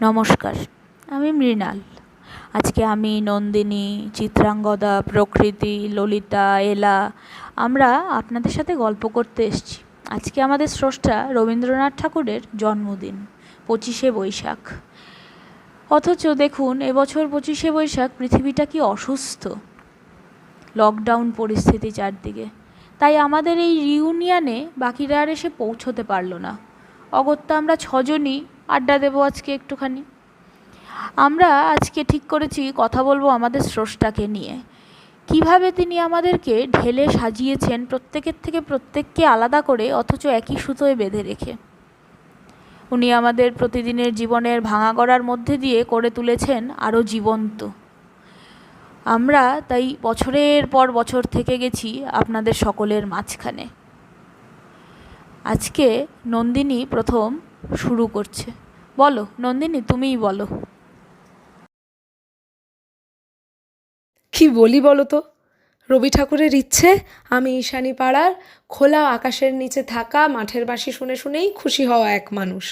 নমস্কার, আমি মৃণাল। আজকে আমি, নন্দিনী, চিত্রাঙ্গদা, প্রকৃতি, ললিতা, এলা আমরা আপনাদের সাথে গল্প করতে এসেছি। আজকে আমাদের স্রষ্টা রবীন্দ্রনাথ ঠাকুরের জন্মদিন, 25শে বৈশাখ। অথচ দেখুন, এবছর 25শে বৈশাখ পৃথিবীটা কি অসুস্থ, লকডাউন পরিস্থিতি চারদিকে। তাই আমাদের এই রিউনিয়নে বাকিরা আর এসে পৌঁছতে পারলো না। অগত্যা আমরা 6জনই আড্ডা দেবো আজকে একটুখানি। আমরা আজকে ঠিক করেছি কথা বলবো আমাদের স্রষ্টাকে নিয়ে, কিভাবে তিনি আমাদেরকে ঢেলে সাজিয়েছেন প্রত্যেকের থেকে প্রত্যেককে আলাদা করে, অথচ একই সুতোয় বেঁধে রেখে। উনি আমাদের প্রতিদিনের জীবনের ভাঙা গড়ার মধ্যে দিয়ে করে তুলেছেন আরও জীবন্ত। আমরা তাই বছরের পর বছর থেকে গেছি আপনাদের সকলের মাঝখানে। আজকে নন্দিনী প্রথম শুরু করছে। বলো নন্দিনী, তুমিই বলো। কি বলি বলো তো? রবি ঠাকুরের ইচ্ছে আমি ঈশানী পাড়ার খোলা আকাশের নিচে থাকা মাঠের বাঁশি শুনে শুনেই খুশি হওয়া এক মানুষ।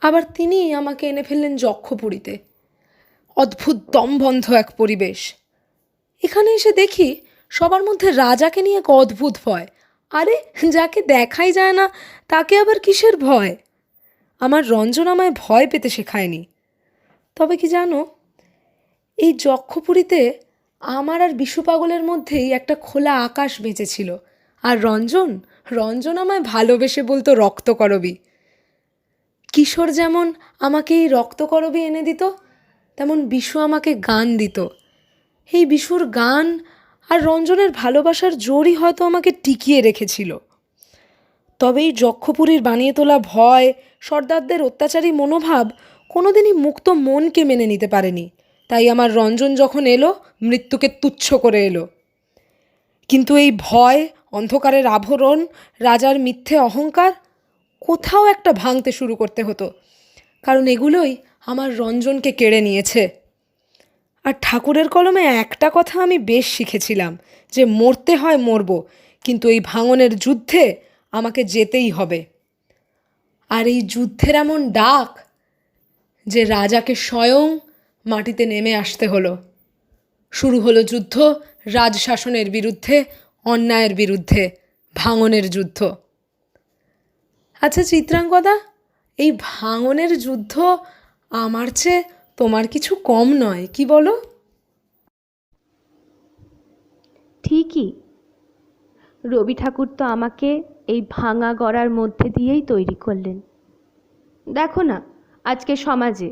আবার তিনি আমাকে এনে ফেললেন যক্ষপুরীতে। অদ্ভুত দমবন্ধ এক পরিবেশ। এখানে এসে দেখি সবার মধ্যে রাজাকে নিয়ে এক অদ্ভুত ভয়। আরে, যাকে দেখাই যায় না তাকে আবার কিসের ভয়? আমার রঞ্জন আমায় ভয় পেতে শেখায়নি। তবে কি জানো, এই যক্ষপুরীতে আমার আর বিশু পাগলের মধ্যেই একটা খোলা আকাশ বেঁচেছিল। আর রঞ্জন আমায় ভালোবেসে বলতো রক্তকরবী। কিশোর যেমন আমাকে এই রক্তকরবী এনে দিত, তেমন বিশু আমাকে গান দিত। এই বিশুর গান আর রঞ্জনের ভালোবাসার জোরই হয়তো আমাকে টিকিয়ে রেখেছিল। তবে এই যক্ষপুরীর বানিয়ে তোলা ভয়, সর্দারদের অত্যাচারী মনোভাব কোনোদিনই মুক্ত মনকে মেনে নিতে পারেনি। তাই আমার রঞ্জন যখন এলো, মৃত্যুকে তুচ্ছ করে এলো। কিন্তু এই ভয়, অন্ধকারের আভরণ, রাজার মিথ্যে অহংকার কোথাও একটা ভাঙতে শুরু করতে হতো, কারণ এগুলোই আমার রঞ্জনকে কেড়ে নিয়েছে। আর ঠাকুরের কলমে একটা কথা আমি বেশ শিখেছিলাম, যে মরতে হয় মরব, কিন্তু এই ভাঙনের যুদ্ধে আমাকে যেতেই হবে। আর এই যুদ্ধের এমন ডাক যে রাজাকে স্বয়ং মাটিতে নেমে আসতে হলো। শুরু হলো যুদ্ধ, রাজশাসনের বিরুদ্ধে, অন্যায়ের বিরুদ্ধে, ভাঙনের যুদ্ধ। আচ্ছা চিত্রাঙ্গদা, এই ভাঙনের যুদ্ধ আমার চেয়ে তোমার কিছু কম নয়, কি বলো? ঠিকই, রবি ঠাকুর তো আমাকে এই ভাঙা গড়ার মধ্যে দিয়েই তৈরি করলেন। দেখো না, আজকে সমাজে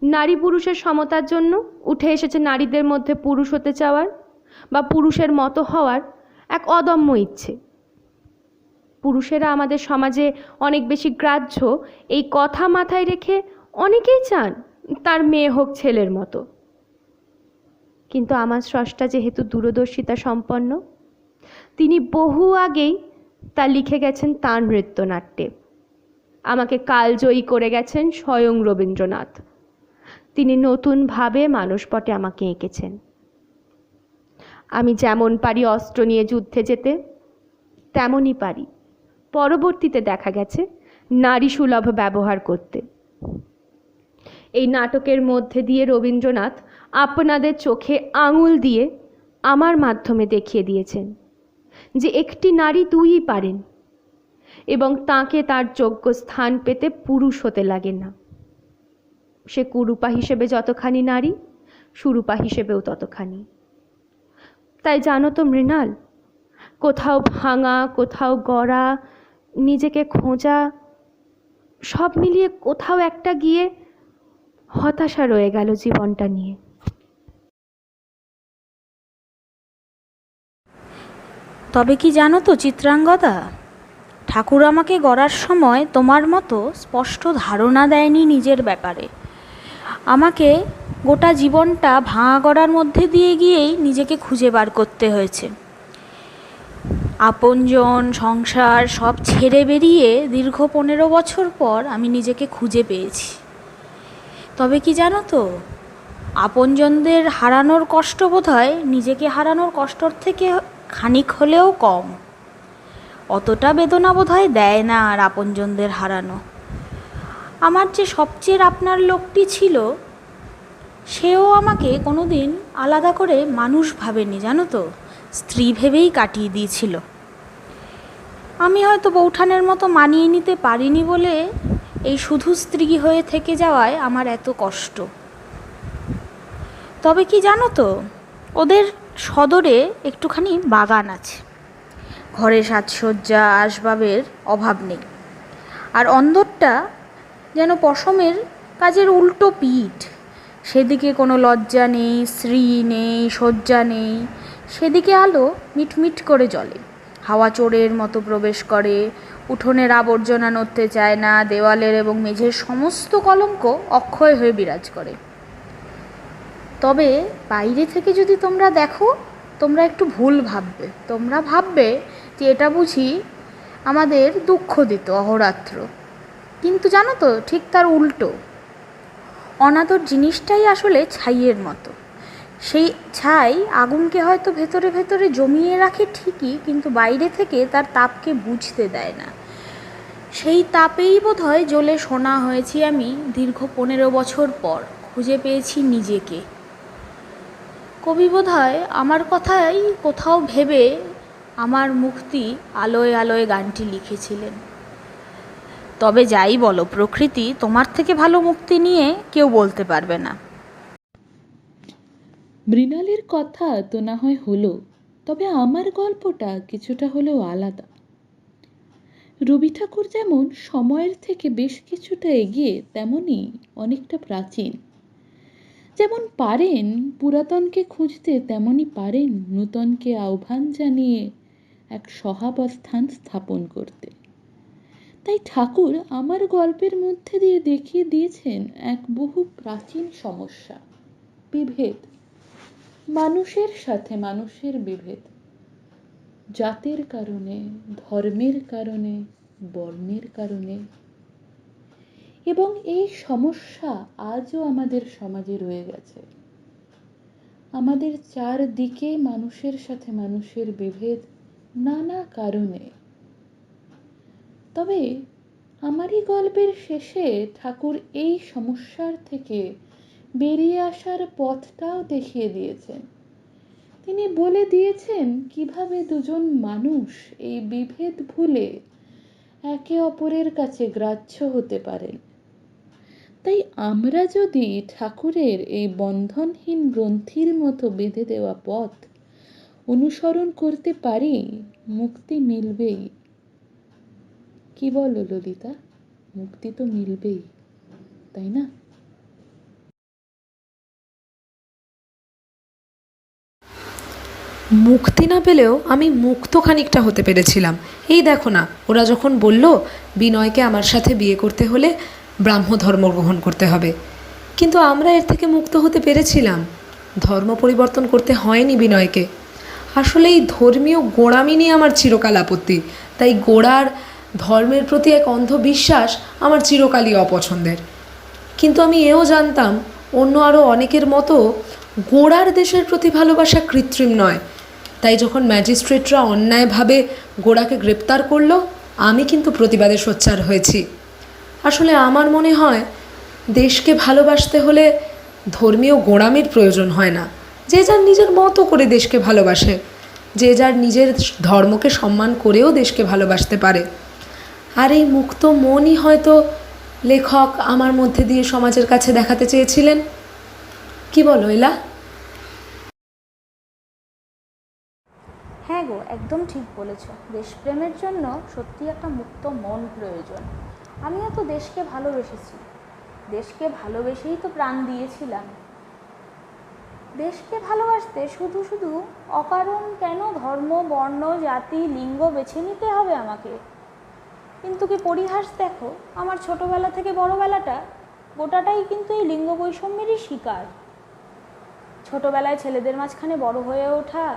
নারী পুরুষের সমতার জন্য উঠে এসেছে নারীদের মধ্যে পুরুষ হতে চাওয়ার বা পুরুষের মতো হওয়ার এক অদম্য ইচ্ছে। পুরুষেরা আমাদের সমাজে অনেক বেশি গ্রাহ্য, এই কথা মাথায় রেখে অনেকেই চান তার মেয়ে হোক ছেলের মতো। কিন্তু আমার স্রষ্টা যেহেতু দূরদর্শিতা সম্পন্ন, তিনি বহু আগেই তা লিখে গেছেন তাঁর নৃত্যনাট্যে। আমাকে কালজয়ী করে গেছেন স্বয়ং রবীন্দ্রনাথ। তিনি নতুনভাবে মানসপটে আমাকে এঁকেছেন। আমি যেমন পারি অস্ত্র নিয়ে যুদ্ধে যেতে, তেমনই পারি পরবর্তীতে দেখা গেছে নারী সুলভ ব্যবহার করতে। এই নাটকের মধ্যে দিয়ে রবীন্দ্রনাথ আপনাদের চোখে আঙুল দিয়ে আমার মাধ্যমে দেখিয়ে দিয়েছেন যে একটি নারী দুইই পারেন, এবং তাকে তার যোগ্য স্থান পেতে পুরুষ হতে লাগে না। সে কুরূপা হিসেবে যতখানি নারী, সুরূপা হিসেবেও ততখানি। তাই জানো তো মৃণাল, কোথাও ভাঙা, কোথাও গড়া, নিজেকে খোঁজা, সব মিলিয়ে কোথাও একটা গিয়ে হতাশা রয়ে গেল জীবনটা নিয়ে। তবে কি জানো তো চিত্রাঙ্গদা, ঠাকুর আমাকে গড়ার সময় তোমার মতো স্পষ্ট ধারণা দেয়নি নিজের ব্যাপারে। আমাকে গোটা জীবনটা ভাঙা গড়ার মধ্যে দিয়ে গিয়েই নিজেকে খুঁজে বার করতে হয়েছে। আপনজন, সংসার সব ছেড়ে বেরিয়ে দীর্ঘ 15 বছর পর আমি নিজেকে খুঁজে পেয়েছি। তবে কি জানো তো, আপনজনদের হারানোর কষ্ট বোধহয় নিজেকে হারানোর কষ্টর থেকে খানিক হলেও কম। অতটা বেদনা বোধহয় দেয় না আর আপনজনদের হারানো। আমার যে সবচেয়ে আপনার লোকটি ছিল, সেও আমাকে কোনোদিন আলাদা করে মানুষ ভাবেনি, জানো তো, স্ত্রী ভেবেই কাটিয়ে দিয়েছিল। আমি হয়তো বৌঠানের মতো মানিয়ে নিতে পারিনি বলে এই শুধু স্ত্রী হয়ে থেকে যাওয়ায় আমার এত কষ্ট। তবে কি জানো তো, ওদের সদরে একটুখানি বাগান আছে, ঘরে সাজসজ্জা আসবাবের অভাব নেই, আর অন্দরটা যেন পশমের কাজের উল্টো পিঠ। সেদিকে কোনো লজ্জা নেই, শ্রী নেই, শয্যা নেই, সেদিকে আলো মিটমিট করে জ্বলে, হাওয়া চোরের মতো প্রবেশ করে, উঠোনের আবর্জনা নড়তে চায় না, দেওয়ালের এবং মেঝের সমস্ত কলঙ্ক অক্ষয় হয়ে বিরাজ করে। তবে বাইরে থেকে যদি তোমরা দেখো, তোমরা একটু ভুল ভাববে। তোমরা ভাববে যে এটা বুঝি আমাদের দুঃখ দিত অহোরাত্র, কিন্তু জানো তো, ঠিক তার উল্টো। অনাদর জিনিসটাই আসলে ছাইয়ের মতো। সেই ছাই আগুনকে হয়তো ভেতরে ভেতরে জমিয়ে রাখে ঠিকই, কিন্তু বাইরে থেকে তার তাপকে বুঝতে দেয় না। সেই তাপেই বোধহয় জ্বলে সোনা হয়েছি আমি দীর্ঘ 15 বছর পর। খুঁজে পেয়েছি নিজেকে। কবি বোধহয় আমার কথাই কোথাও ভেবে আমার মুক্তি আলোয় আলোয় গানটি লিখেছিলেন। তবে যাই বলো, প্রকৃতি তোমার থেকে ভালো মুক্তি নিয়ে কেউ বলতে পারবে না। মৃণালের কথা তো না হয় হলো, তবে আমার গল্পটা কিছুটা হলেও আলাদা। রবি ঠাকুর যেমন সময়ের থেকে বেশ কিছুটা এগিয়ে, তেমনি অনেকটা প্রাচীন। যেমন পারেন পুরাতনকে খুঁজতে, তেমনি পারেন নূতনকে আহ্বান জানিয়ে এক সহাবস্থান স্থাপন করতে। তাই ঠাকুর আমার গল্পের মধ্যে দিয়ে দেখিয়ে দিয়েছেন এক বহু প্রাচীন সমস্যা, বিভেদ। মানুষের সাথে মানুষের বিভেদ, জাতের কারণে, ধর্মের কারণে, বর্ণের কারণে। এবং এই সমস্যা আজও আমাদের সমাজে রয়ে গেছে। আমাদের চারদিকে মানুষের সাথে মানুষের বিভেদ নানা কারণে। তবে আমারই গল্পের শেষে ঠাকুর এই সমস্যার থেকে বেরিয়ে আসার পথটাও দেখিয়ে দিয়েছেন। তিনি বলে দিয়েছেন কিভাবে দুজন মানুষ এই বিভেদ ভুলে একে অপরের কাছে গ্রাহ্য হতে পারেন। তাই আমরা যদি ঠাকুরের এই বন্ধনহীন গ্রন্থির মতো বেঁধে দেওয়া পথ অনুসরণ করতে পারি, মুক্তি মিলবেই। কি বলো ললিতা? মুক্তি তো মিলবেই, তাই না? মুক্তি না পেলেও আমি মুক্ত খানিকটা হতে পেরেছিলাম। এই দেখো না, ওরা যখন বলল বিনয়কে আমার সাথে বিয়ে করতে হলে ব্রাহ্ম ধর্ম গ্রহণ করতে হবে, কিন্তু আমরা এর থেকে মুক্ত হতে পেরেছিলাম। ধর্ম পরিবর্তন করতে হয়নি বিনয়কে। আসলে এই ধর্মীয় গোঁড়ামি নিয়ে আমার চিরকাল আপত্তি। তাই গোঁড়ার ধর্মের প্রতি এক অন্ধবিশ্বাস আমার চিরকালই অপছন্দের। কিন্তু আমি এও জানতাম অন্য আরও অনেকের মতো গোঁড়ার দেশের প্রতি ভালোবাসা কৃত্রিম নয়। তাই যখন ম্যাজিস্ট্রেটরা অন্যায়ভাবে গোঁড়াকে গ্রেপ্তার করলো, আমি কিন্তু প্রতিবাদে সোচ্চার হয়েছি। আসলে আমার মনে হয় দেশকে ভালোবাসতে হলে ধর্মীয় গোঁড়ামির প্রয়োজন হয় না। যে যার নিজের মতো করে দেশকে ভালোবাসে, যে যার নিজের ধর্মকে সম্মান করেও দেশকে ভালোবাসতে পারে। আর এই মুক্ত মনই হয়তো লেখক আমার মধ্যে দিয়ে সমাজের কাছে দেখাতে চেয়েছিলেন। কি বলো এলা? হ্যাঁ গো, একদম ঠিক বলেছ। দেশপ্রেমের জন্য সত্যি একটা মুক্ত মন প্রয়োজন। আমিও তো দেশকে ভালোবেসেছি, দেশকে ভালোবেসেই তো প্রাণ দিয়েছিলাম। দেশকে ভালোবাসতে শুধু শুধু অকারণ কেন ধর্ম, বর্ণ, জাতি, লিঙ্গ বেছে নিতে হবে আমাকে? কিন্তু কি পরিহাস দেখো, আমার ছোটোবেলা থেকে বড়োবেলাটা গোটাটাই কিন্তু এই লিঙ্গ বৈষম্যেরই শিকার। ছোটোবেলায় ছেলেদের মাঝখানে বড় হয়ে ওঠা,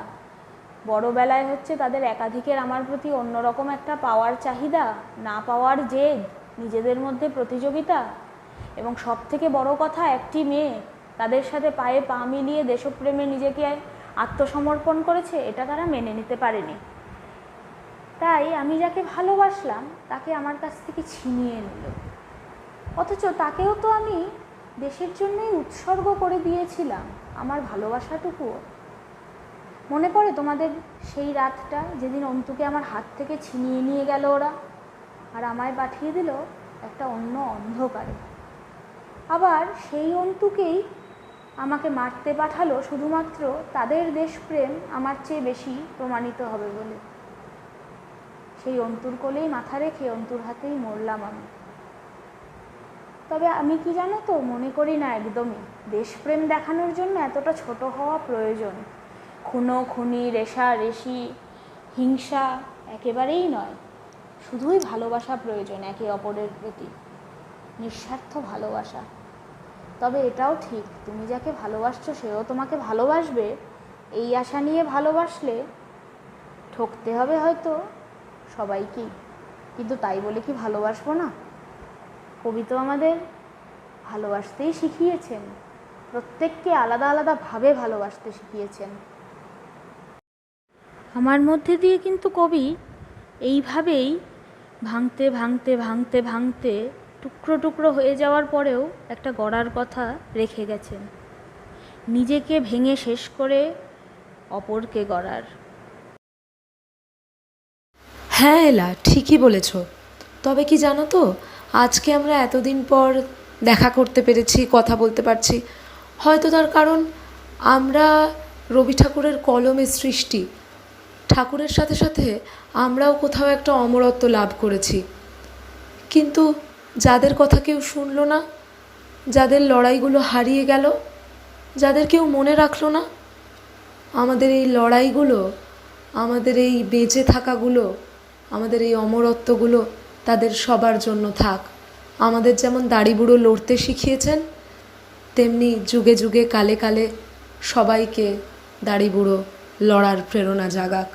বড়োবেলায় হচ্ছে তাদের একাধিকের আমার প্রতি অন্যরকম একটা পাওয়ার চাহিদা, না পাওয়ার জেদ, নিজেদের মধ্যে প্রতিযোগিতা, এবং সব থেকে বড় কথা, একটি মেয়ে তাদের সাথে পায়ে পা মিলিয়ে দেশপ্রেমে নিজেকে আত্মসমর্পণ করেছে, এটা তারা মেনে নিতে পারেনি। তাই আমি যাকে ভালোবাসলাম তাকে আমার কাছ থেকে ছিনিয়ে নিল। অথচ তাকেও তো আমি দেশের জন্যই উৎসর্গ করে দিয়েছিলাম আমার ভালোবাসাটুকুও। মনে পড়ে তোমাদের সেই রাতটা যেদিন অন্তুকে আমার হাত থেকে ছিনিয়ে নিয়ে গেল ওরা, আর আমায় পাঠিয়ে দিল একটা অন্য অন্ধকারে। আবার সেই অন্তুকেই আমাকে মারতে পাঠালো শুধুমাত্র তাদের দেশপ্রেম আমার চেয়ে বেশি প্রমাণিত হবে বলে। সেই অন্তুর কোলেই মাথা রেখে অন্তুর হাতেই মরলাম আমি। তবে আমি কি জানো তো, মনে করি না একদমই দেশপ্রেম দেখানোর জন্য এতটা ছোট হওয়া প্রয়োজন। খুনোখুনি, রেষারেষি, হিংসা একেবারেই নয়, শুধুই ভালোবাসা প্রয়োজন একে অপরের প্রতি, নিঃস্বার্থ ভালোবাসা। তবে এটাও ঠিক, তুমি যাকে ভালোবাসছো সেও তোমাকে ভালোবাসবে, এই আশা নিয়ে ভালোবাসলে ঠকতে হবে হয়তো সবাইকেই, কিন্তু তাই বলে কি ভালোবাসবো না? কবি তো আমাদের ভালোবাসতেই শিখিয়েছেন, প্রত্যেককে আলাদা আলাদাভাবে ভালোবাসতে শিখিয়েছেন। আমার মধ্যে দিয়ে কিন্তু কবি এইভাবেই ভাঙতে ভাঙতে ভাঙতে ভাঙতে টুকরো টুকরো হয়ে যাওয়ার পরেও একটা গড়ার কথা রেখে গেছেন, নিজেকে ভেঙে শেষ করে অপরকে গড়ার। হ্যাঁ এলা, ঠিকই বলেছ। তবে কি জানো তো, আজকে আমরা এতদিন পর দেখা করতে পেরেছি, কথা বলতে পারছি, হয়তো তার কারণ আমরা রবি ঠাকুরের কলমের সৃষ্টি। ঠাকুরের সাথে সাথে আমরাও কোথাও একটা অমরত্ব লাভ করেছি। কিন্তু যাদের কথা কেউ শুনলো না, যাদের লড়াইগুলো হারিয়ে গেল, যাদের কেউ মনে রাখলো না, আমাদের এই লড়াইগুলো, আমাদের এই বেঁচে থাকাগুলো, আমাদের এই অমরত্বগুলো তাদের সবার জন্য থাক। আমাদের যেমন দাড়ি বুড়ো লড়তে শিখিয়েছেন, তেমনি যুগে যুগে কালে কালে সবাইকে দাড়ি বুড়ো লড়ার প্রেরণা জাগাক।